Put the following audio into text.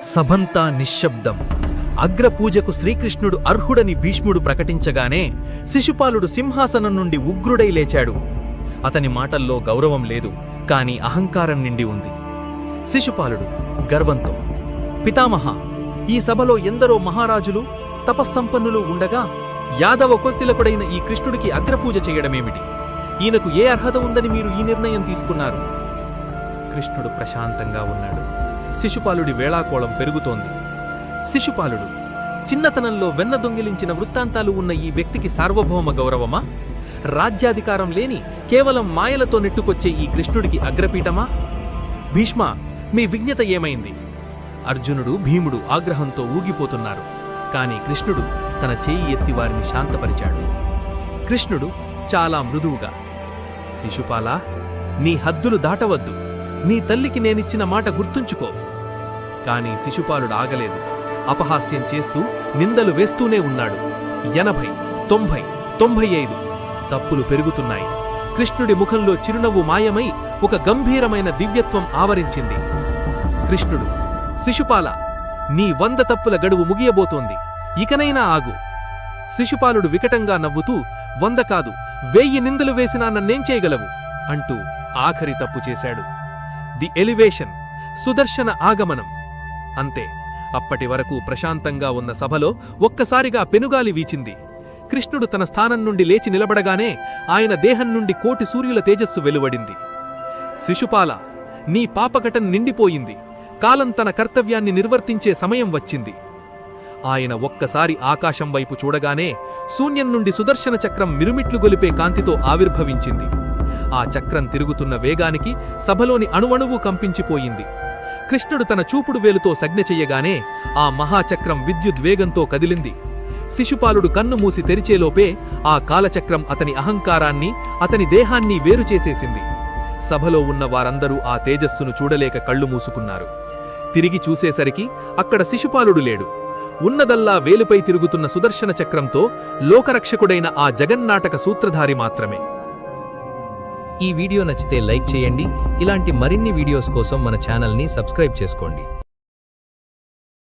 సభంతా నిశ్శబ్దం. అగ్రపూజకు శ్రీకృష్ణుడు అర్హుడని భీష్ముడు ప్రకటించగానే శిశుపాలుడు సింహాసనం నుండి ఉగ్రుడై లేచాడు. అతని మాటల్లో గౌరవం లేదు, కాని అహంకారం నిండి ఉంది. శిశుపాలుడు గర్వంతో, పితామహ, ఈ సభలో ఎందరో మహారాజులు తపస్సంపన్నులు ఉండగా యాదవ కొర్తిలకుడైన ఈ కృష్ణుడికి అగ్రపూజ చేయడమేమిటి? ఈయనకు ఏ అర్హత ఉందని మీరు ఈ నిర్ణయం తీసుకున్నారు? కృష్ణుడు ప్రశాంతంగా ఉన్నాడు. శిశుపాలుడి వేళాకోళం పెరుగుతోంది. శిశుపాలుడు చిన్నతనంలో వెన్న దొంగిలించిన వృత్తాంతాలు ఉన్న ఈ వ్యక్తికి సార్వభౌమ గౌరవమా? రాజ్యాధికారం లేని కేవలం మాయలతో నెట్టుకొచ్చే ఈ కృష్ణుడికి అగ్రపీఠమా? భీష్మ, మీ విజ్ఞత ఏమైంది? అర్జునుడు, భీముడు ఆగ్రహంతో ఊగిపోతున్నారు. కాని కృష్ణుడు తన చేయి ఎత్తి వారిని శాంతపరిచాడు. కృష్ణుడు చాలా మృదువుగా, శిశుపాలా, నీ హద్దులు దాటవద్దు. నీ తల్లికి నేనిచ్చిన మాట గుర్తుంచుకో. కాని శిశుపాలుడు ఆగలేదు. అపహాస్యం చేస్తూ నిందలు వేస్తూనే ఉన్నాడు. 80, 90, 95 తప్పులు పెరుగుతున్నాయి. కృష్ణుడి ముఖంలో చిరునవ్వు మాయమై ఒక గంభీరమైన దివ్యత్వం ఆవరించింది. కృష్ణుడు, శిశుపాల, నీ 100 తప్పుల గడువు ముగియబోతోంది. ఇకనైనా ఆగు. శిశుపాలుడు వికటంగా నవ్వుతూ, 100 కాదు, 1000 నిందలు వేసినా నన్నేం చేయగలవు అంటూ ఆఖరి తప్పు చేశాడు. ది ఎలివేషన్, సుదర్శన ఆగమనం. అంతే. అప్పటి వరకు ప్రశాంతంగా ఉన్న సభలో ఒక్కసారిగా పెనుగాలి వీచింది. కృష్ణుడు తన స్థానం నుండి లేచి నిలబడగానే ఆయన దేహం నుండి 1,000,000 సూర్యుల తేజస్సు వెలువడింది. శిశుపాల, నీ పాపఘటన నిండిపోయింది. కాలం తన కర్తవ్యాన్ని నిర్వర్తించే సమయం వచ్చింది. ఆయన ఒక్కసారి ఆకాశం వైపు చూడగానే శూన్యం నుండి సుదర్శన చక్రం మిరుమిట్లు గొలిపే కాంతితో ఆవిర్భవించింది. ఆ చక్రం తిరుగుతున్న వేగానికి సభలోని అణువణువు కంపించిపోయింది. కృష్ణుడు తన చూపుడు వేలుతో సజ్ఞ చెయ్యగానే ఆ మహాచక్రం విద్యుద్వేగంతో కదిలింది. శిశుపాలుడు కన్ను మూసి తెరిచేలోపే ఆ కాలచక్రం అతని అహంకారాన్ని, అతని దేహాన్ని వేరుచేసేసింది. సభలో ఉన్న వారందరూ ఆ తేజస్సును చూడలేక కళ్ళు మూసుకున్నారు. తిరిగి చూసేసరికి అక్కడ శిశుపాలుడు లేడు. ఉన్నదల్లా వేలుపై తిరుగుతున్న సుదర్శన చక్రంతో లోకరక్షకుడైన ఆ జగన్నాటక సూత్రధారి మాత్రమే. ఈ వీడియో నచ్చితే లైక్ చేయండి. ఇలాంటి మరిన్ని వీడియోస్ కోసం మన ఛానల్ని సబ్స్క్రైబ్ చేసుకోండి.